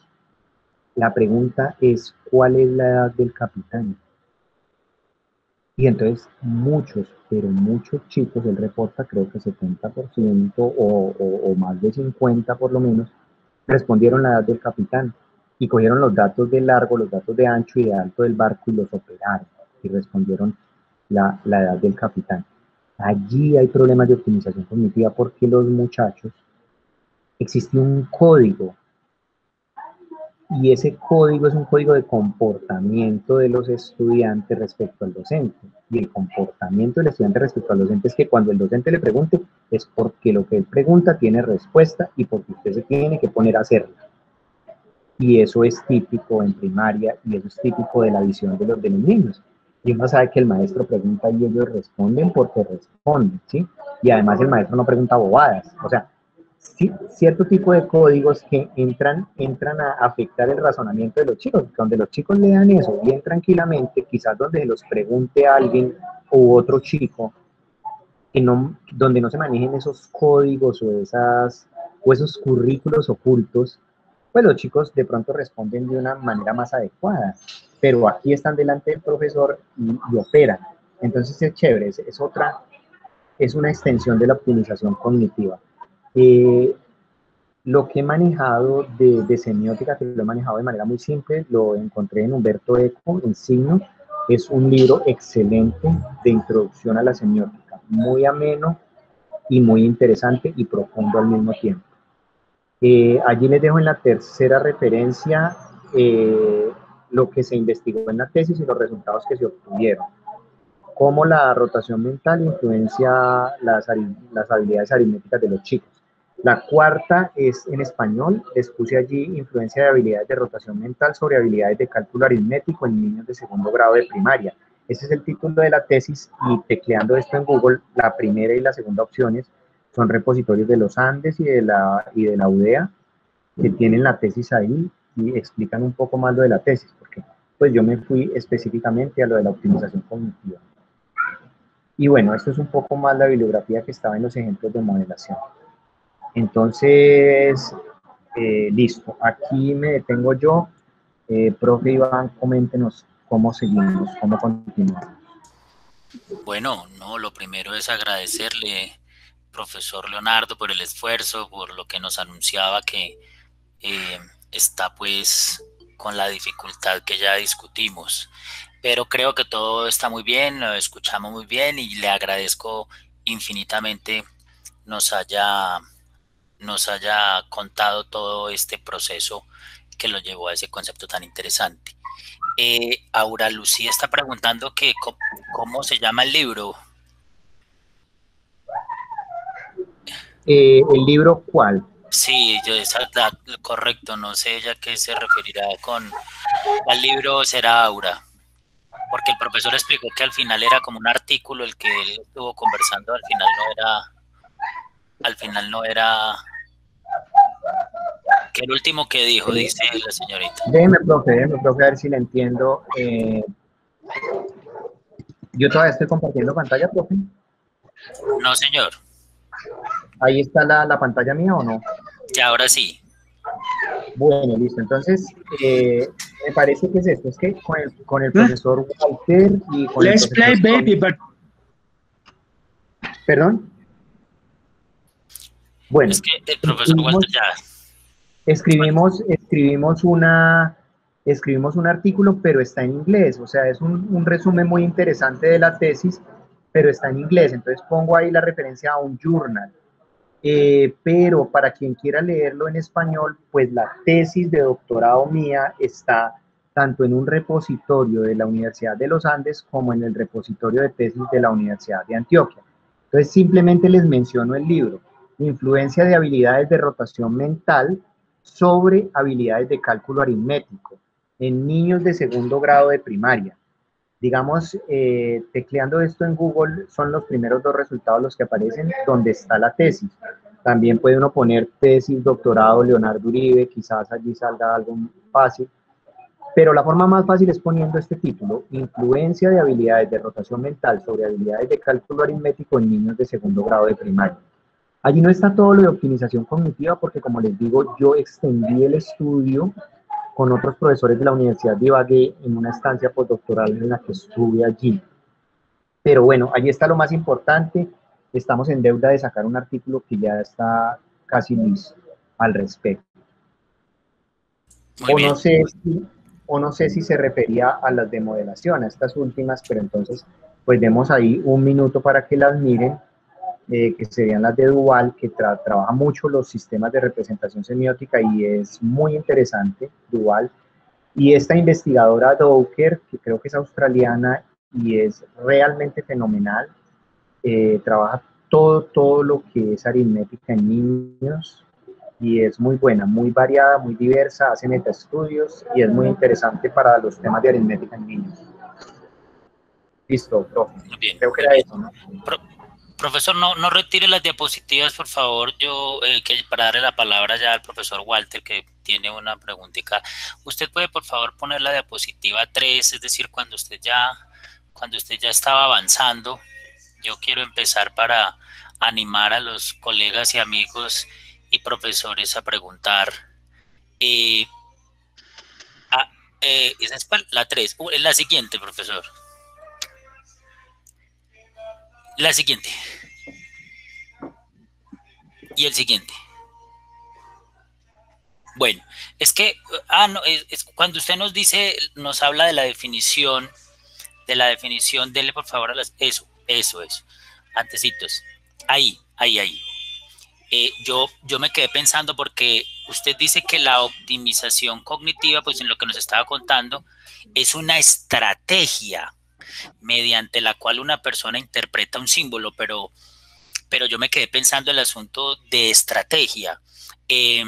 La pregunta es, ¿cuál es la edad del capitán? Y entonces muchos, pero muchos chicos, él reporta creo que 70% o más de 50 por lo menos, respondieron la edad del capitán y cogieron los datos de largo, los datos de ancho y de alto del barco y los operaron y respondieron la edad del capitán. Allí hay problemas de optimización cognitiva porque los muchachos, existe un código y ese código es un código de comportamiento de los estudiantes respecto al docente. Y el comportamiento del estudiante respecto al docente es que cuando el docente le pregunte, es porque lo que él pregunta tiene respuesta y porque usted se tiene que poner a hacerlo. Y eso es típico en primaria y eso es típico de la visión de los niños. Y uno sabe que el maestro pregunta y ellos responden porque responden, ¿sí? Y además el maestro no pregunta bobadas. O sea, sí, cierto tipo de códigos que entran a afectar el razonamiento de los chicos. Donde los chicos lean eso bien tranquilamente, quizás donde se los pregunte a alguien u otro chico, que no, donde no se manejen esos códigos o esos currículos ocultos, pues los chicos de pronto responden de una manera más adecuada. Pero aquí están delante del profesor y operan. Entonces es chévere, es una extensión de la optimización cognitiva. Lo que he manejado de semiótica, que lo he manejado de manera muy simple, lo encontré en Humberto Eco, en Signo. Es un libro excelente de introducción a la semiótica, muy ameno y muy interesante y profundo al mismo tiempo. Allí les dejo en la tercera referencia lo que se investigó en la tesis y los resultados que se obtuvieron. Cómo la rotación mental influencia las habilidades aritméticas de los chicos. La cuarta es en español, les puse allí influencia de habilidades de rotación mental sobre habilidades de cálculo aritmético en niños de segundo grado de primaria. Ese es el título de la tesis y tecleando esto en Google, la primera y la segunda opciones son repositorios de los Andes y de la UDEA que tienen la tesis ahí y explican un poco más lo de la tesis, porque pues yo me fui específicamente a lo de la optimización cognitiva. Y bueno, esto es un poco más la bibliografía que estaba en los ejemplos de modelación. Entonces, listo. Aquí me detengo yo. Profe Iván, coméntenos cómo seguimos, cómo continuamos. Bueno, no, lo primero es agradecerle, profesor Leonardo, por el esfuerzo, por lo que nos anunciaba que está pues con la dificultad que ya discutimos. Pero creo que todo está muy bien, lo escuchamos muy bien y le agradezco infinitamente nos haya contado todo este proceso que lo llevó a ese concepto tan interesante. Aura Lucía está preguntando que cómo se llama el libro. ¿El libro cuál? Sí, correcto, no sé ella qué se referirá con ¿cuál libro será, Aura? Porque el profesor explicó que al final era como un artículo el que él estuvo conversando, al final no era que el último que dijo, dice la señorita. Déjeme, profe, a ver si le entiendo. Yo todavía estoy compartiendo pantalla, profe. No, señor. Ahí está la pantalla mía, ¿o no? Ya, ahora sí. Bueno, listo. Entonces, me parece que es esto. Es que con el profesor Walter y con Let's el profesor... play, baby, but... ¿Perdón? Es Bueno, que el profesor Walter escribimos, ya... escribimos, escribimos una, escribimos un artículo, pero está en inglés, o sea, es un resumen muy interesante de la tesis, pero está en inglés, entonces pongo ahí la referencia a un journal. Pero para quien quiera leerlo en español, pues la tesis de doctorado mía está tanto en un repositorio de la Universidad de los Andes como en el repositorio de tesis de la Universidad de Antioquia. Entonces simplemente les menciono el libro, Influencia de habilidades de rotación mental sobre habilidades de cálculo aritmético en niños de segundo grado de primaria. Digamos, tecleando esto en Google, son los primeros dos resultados los que aparecen donde está la tesis. También puede uno poner tesis, doctorado, Leonardo Uribe, quizás allí salga algo fácil. Pero la forma más fácil es poniendo este título, Influencia de habilidades de rotación mental sobre habilidades de cálculo aritmético en niños de segundo grado de primaria. Allí no está todo lo de optimización cognitiva porque, como les digo, yo extendí el estudio con otros profesores de la Universidad de Ibagué en una estancia postdoctoral en la que estuve allí. Pero bueno, allí está lo más importante. Estamos en deuda de sacar un artículo que ya está casi listo al respecto. Muy O bien. no sé si, o no sé si se refería a las de modelación, a estas últimas, pero entonces pues demos ahí un minuto para que las miren, que serían las de Duval, que trabaja mucho los sistemas de representación semiótica y es muy interesante, Duval. Y esta investigadora Doker, que creo que es australiana y es realmente fenomenal, trabaja todo lo que es aritmética en niños y es muy buena, muy variada, muy diversa, hace metaestudios y es muy interesante para los temas de aritmética en niños. Listo, profe. Muy bien, Creo que muy era bien. eso, ¿no? Pro- profesor, no retire las diapositivas, por favor. Yo, que para darle la palabra ya al profesor Walter, que tiene una preguntita. Usted puede, por favor, poner la diapositiva 3, es decir, cuando usted ya estaba avanzando. Yo quiero empezar para animar a los colegas y amigos y profesores a preguntar. Eh, ah, ¿Esa es cuál? La 3. La siguiente, profesor. La siguiente. Y el siguiente. Bueno, es que, no, es cuando usted nos dice, nos habla de la definición, dele por favor a las, eso es, antecitos, ahí. Yo me quedé pensando porque usted dice que la optimización cognitiva, pues en lo que nos estaba contando, es una estrategia mediante la cual una persona interpreta un símbolo, pero yo me quedé pensando en el asunto de estrategia. Eh,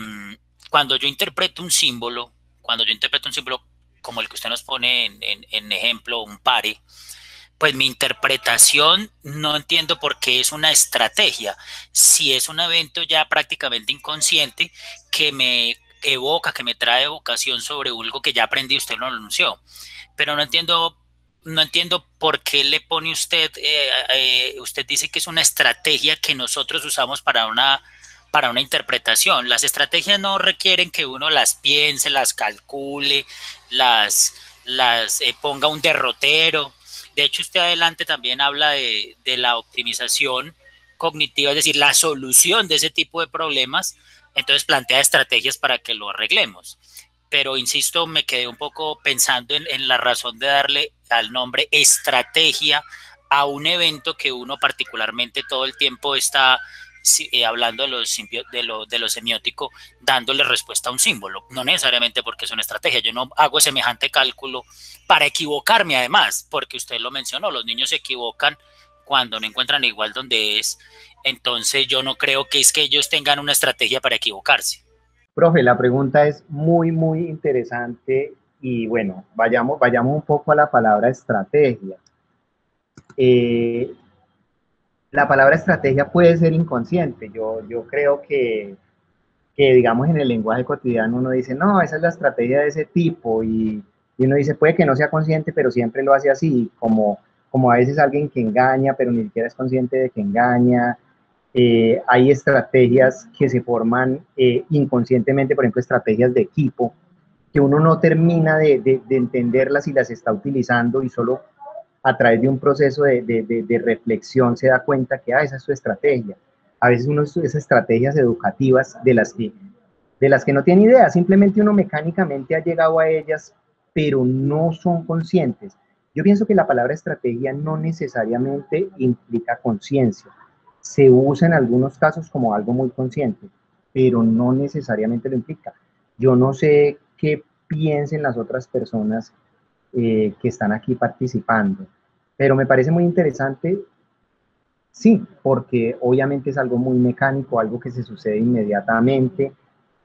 cuando yo interpreto un símbolo, cuando yo interpreto un símbolo como el que usted nos pone en ejemplo, un pare, pues mi interpretación no entiendo por qué es una estrategia, si es un evento ya prácticamente inconsciente que me evoca, que me trae evocación sobre algo que ya aprendí, usted lo anunció, pero no entiendo por qué le pone usted, usted dice que es una estrategia que nosotros usamos para una interpretación. Las estrategias no requieren que uno las piense, las calcule, las ponga un derrotero. De hecho, usted adelante también habla de la optimización cognitiva, es decir, la solución de ese tipo de problemas. Entonces plantea estrategias para que lo arreglemos. Pero insisto, me quedé un poco pensando en la razón de darle al nombre estrategia a un evento que uno particularmente todo el tiempo está hablando de lo semiótico, dándole respuesta a un símbolo, no necesariamente porque es una estrategia. Yo no hago semejante cálculo para equivocarme, además, porque usted lo mencionó, los niños se equivocan cuando no encuentran igual donde es. Entonces yo no creo que es que ellos tengan una estrategia para equivocarse. Profe, la pregunta es muy interesante y bueno, vayamos un poco a la palabra estrategia. Eh, la palabra estrategia puede ser inconsciente. Yo creo que, digamos, en el lenguaje cotidiano uno dice, no, esa es la estrategia de ese tipo, y uno dice, puede que no sea consciente, pero siempre lo hace así, como a veces alguien que engaña, pero ni siquiera es consciente de que engaña. Hay estrategias que se forman inconscientemente, por ejemplo, estrategias de equipo, que uno no termina de entenderlas y las está utilizando y solo a través de un proceso de reflexión se da cuenta que esa es su estrategia. a veces uno estudia esas estrategias educativas de las que no tiene idea, simplemente uno mecánicamente ha llegado a ellas, pero no son conscientes. Yo pienso que la palabra estrategia no necesariamente implica conciencia. Se usa en algunos casos como algo muy consciente, pero no necesariamente lo implica. Yo no sé qué piensen las otras personas que están aquí participando, pero me parece muy interesante, sí, porque obviamente es algo muy mecánico, algo que se sucede inmediatamente,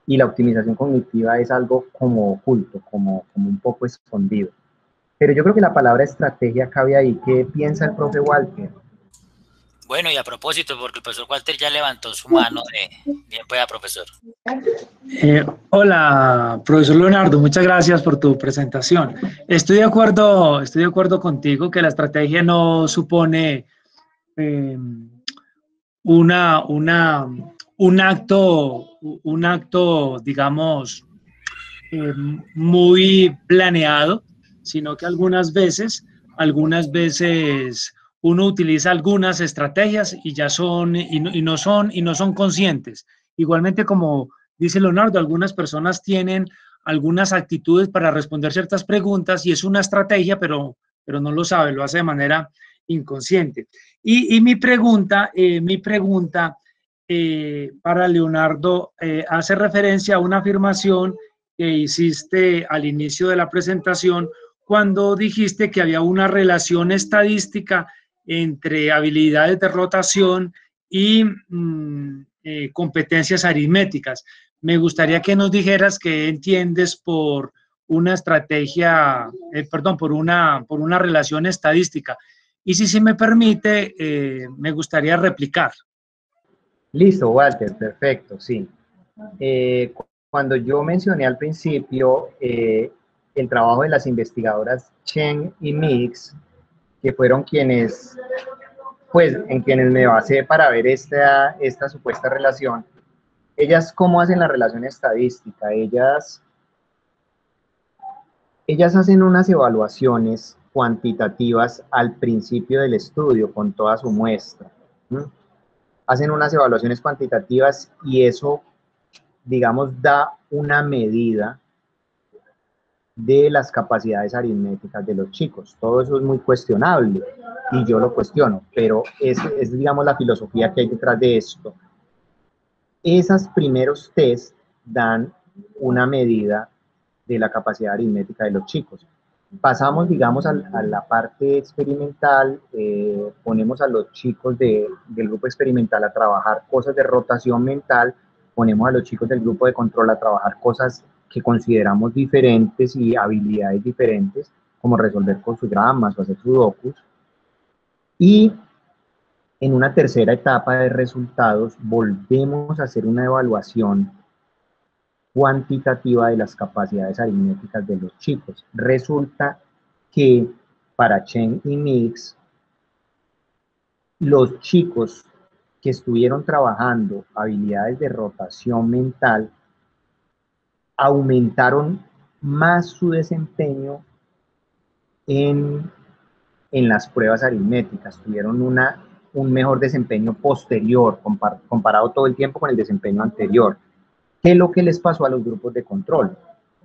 y la optimización cognitiva es algo como oculto, como un poco escondido. Pero yo creo que la palabra estrategia cabe ahí. ¿Qué piensa el profe Walter? Bueno, y a propósito, porque el profesor Walter ya levantó su mano bien pueda, profesor. Hola, profesor Leonardo, muchas gracias por tu presentación. Estoy de acuerdo contigo que la estrategia no supone eh, una, una, un acto, digamos, muy planeado, sino que algunas veces uno utiliza algunas estrategias y ya son, y no son conscientes. Igualmente, como dice Leonardo, algunas personas tienen algunas actitudes para responder ciertas preguntas y es una estrategia, pero no lo sabe, lo hace de manera inconsciente. Y mi pregunta para Leonardo hace referencia a una afirmación que hiciste al inicio de la presentación cuando dijiste que había una relación estadística entre habilidades de rotación y competencias aritméticas. Me gustaría que nos dijeras qué entiendes por una estrategia, por una relación estadística. Y si me permite, me gustaría replicar. Listo, Walter, perfecto, sí. Cuando yo mencioné al principio el trabajo de las investigadoras Chen y Mix, que fueron quienes, pues, en quienes me basé para ver esta supuesta relación, ellas, ¿cómo hacen la relación estadística? Ellas hacen unas evaluaciones cuantitativas al principio del estudio con toda su muestra. Hacen unas evaluaciones cuantitativas y eso, digamos, da una medida de las capacidades aritméticas de los chicos. Todo eso es muy cuestionable y yo lo cuestiono, pero es digamos, la filosofía que hay detrás de esto. Esos primeros test dan una medida de la capacidad aritmética de los chicos. Pasamos, digamos, a la parte experimental, ponemos a los chicos del grupo experimental a trabajar cosas de rotación mental, ponemos a los chicos del grupo de control a trabajar cosas que consideramos diferentes y habilidades diferentes, como resolver crucigramas o hacer sudokus. Y en una tercera etapa de resultados, volvemos a hacer una evaluación cuantitativa de las capacidades aritméticas de los chicos. Resulta que para Chen y Mix, los chicos que estuvieron trabajando habilidades de rotación mental aumentaron más su desempeño en las pruebas aritméticas, tuvieron un mejor desempeño posterior, comparado todo el tiempo con el desempeño anterior. ¿Qué es lo que les pasó a los grupos de control?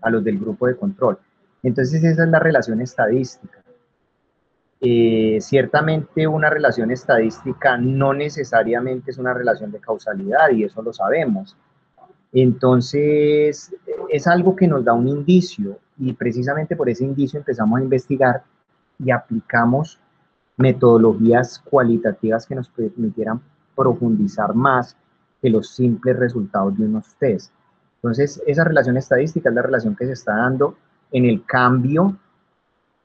A los del grupo de control. Entonces esa es la relación estadística. Ciertamente una relación estadística no necesariamente es una relación de causalidad y eso lo sabemos. Entonces es algo que nos da un indicio y precisamente por ese indicio empezamos a investigar y aplicamos metodologías cualitativas que nos permitieran profundizar más que los simples resultados de unos test. Entonces, esa relación estadística es la relación que se está dando en el cambio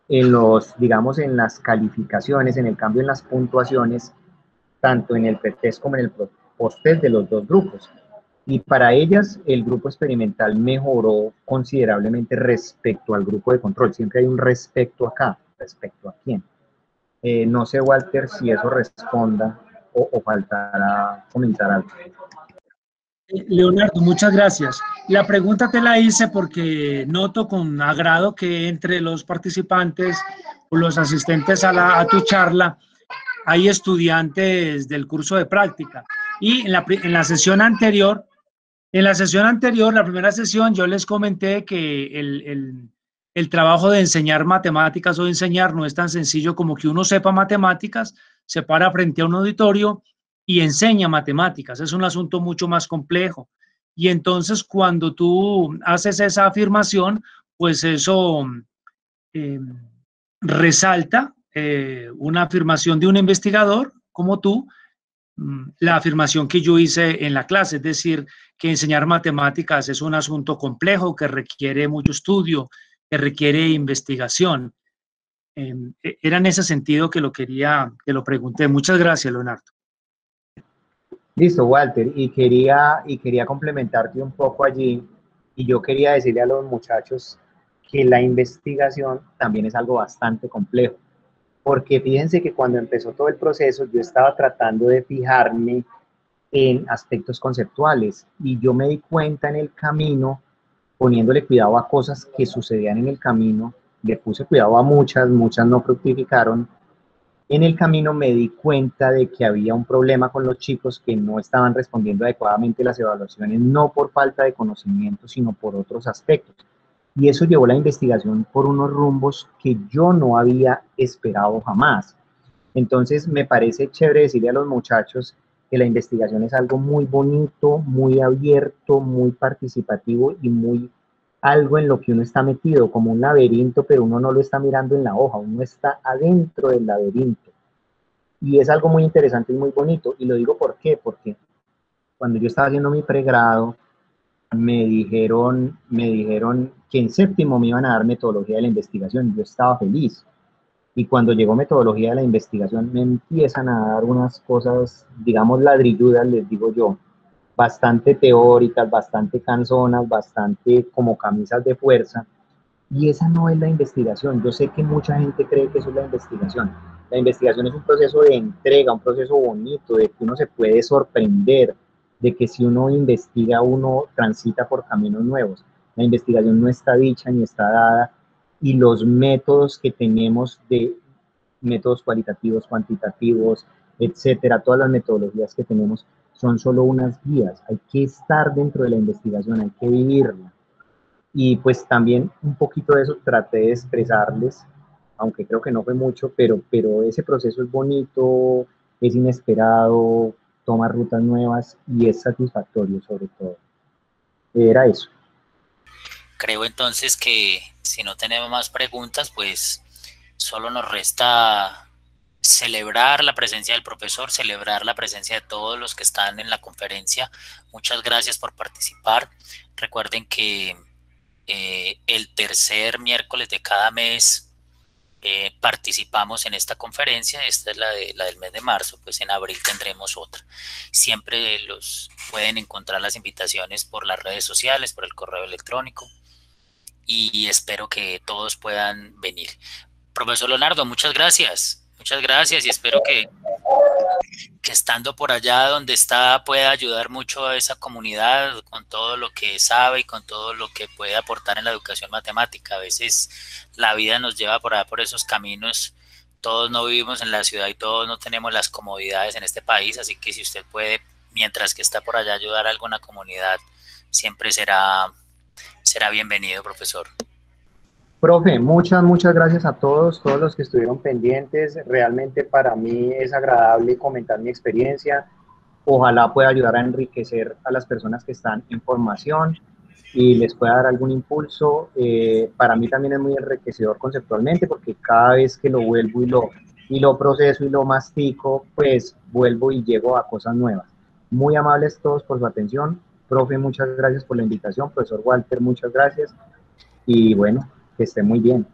en digamos, en las calificaciones, en el cambio en las puntuaciones, tanto en el pretest como en el posttest de los dos grupos. Y para ellas, el grupo experimental mejoró considerablemente respecto al grupo de control. Siempre hay un respecto acá, respecto a quién. No sé, Walter, si eso responda o faltará comentar algo. Leonardo, muchas gracias. La pregunta te la hice porque noto con agrado que entre los participantes o los asistentes a tu charla hay estudiantes del curso de práctica Y en la sesión anterior, la primera sesión, yo les comenté que el trabajo de enseñar matemáticas o de enseñar no es tan sencillo como que uno sepa matemáticas, se para frente a un auditorio y enseña matemáticas. Es un asunto mucho más complejo. Y entonces cuando tú haces esa afirmación, pues eso eh, resalta una afirmación de un investigador como tú, la afirmación que yo hice en la clase, es decir, que enseñar matemáticas es un asunto complejo que requiere mucho estudio, que requiere investigación. Era en ese sentido que que lo pregunté. Muchas gracias, Leonardo. Listo, Walter, y quería complementarte un poco allí, y yo quería decirle a los muchachos que la investigación también es algo bastante complejo, porque fíjense que cuando empezó todo el proceso yo estaba tratando de fijarme en aspectos conceptuales y yo me di cuenta en el camino, poniéndole cuidado a cosas que sucedían en el camino, le puse cuidado a muchas no fructificaron. En el camino me di cuenta de que había un problema con los chicos que no estaban respondiendo adecuadamente las evaluaciones, no por falta de conocimiento, sino por otros aspectos. Y eso llevó la investigación por unos rumbos que yo no había esperado jamás. Entonces, me parece chévere decirle a los muchachos que la investigación es algo muy bonito, muy abierto, muy participativo y muy algo en lo que uno está metido, como un laberinto, pero uno no lo está mirando en la hoja, uno está adentro del laberinto. Y es algo muy interesante y muy bonito. Y lo digo ¿por qué? Porque cuando yo estaba haciendo mi pregrado, me dijeron que en séptimo me iban a dar metodología de la investigación. Yo estaba feliz. Y cuando llegó metodología de la investigación, me empiezan a dar unas cosas, digamos, ladrilludas, les digo yo, bastante teóricas, bastante canzonas, bastante como camisas de fuerza. Y esa no es la investigación. Yo sé que mucha gente cree que eso es la investigación. La investigación es un proceso de entrega, un proceso bonito, de que uno se puede sorprender, de que si uno investiga, uno transita por caminos nuevos. La investigación no está dicha ni está dada, y los métodos que tenemos de métodos cualitativos, cuantitativos, etcétera, todas las metodologías que tenemos son solo unas guías. Hay que estar dentro de la investigación, hay que vivirla. Y pues también un poquito de eso traté de expresarles, aunque creo que no fue mucho, pero ese proceso es bonito, es inesperado, toma rutas nuevas y es satisfactorio sobre todo. Era eso. Creo entonces que si no tenemos más preguntas, pues solo nos resta celebrar la presencia del profesor, celebrar la presencia de todos los que están en la conferencia. Muchas gracias por participar. Recuerden que el tercer miércoles de cada mes participamos en esta conferencia. Esta es la del mes de marzo, pues en abril tendremos otra. Siempre los pueden encontrar las invitaciones por las redes sociales, por el correo electrónico, y espero que todos puedan venir. Profesor Leonardo, muchas gracias y espero que estando por allá donde está pueda ayudar mucho a esa comunidad con todo lo que sabe y con todo lo que puede aportar en la educación matemática. A veces la vida nos lleva por allá por esos caminos. Todos no vivimos en la ciudad y todos no tenemos las comodidades en este país, así que si usted puede, mientras que está por allá, ayudar a alguna comunidad, siempre será bienvenido, profesor. Profe, muchas gracias a todos los que estuvieron pendientes. Realmente para mí es agradable comentar mi experiencia. Ojalá pueda ayudar a enriquecer a las personas que están en formación y les pueda dar algún impulso. Para mí también es muy enriquecedor conceptualmente, porque cada vez que lo vuelvo y lo proceso y lo mastico, pues vuelvo y llego a cosas nuevas. Muy amables todos por su atención. Profe, muchas gracias por la invitación. Profesor Walter, muchas gracias. Y bueno, que esté muy bien.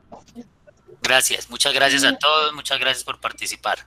Gracias, muchas gracias a todos, muchas gracias por participar.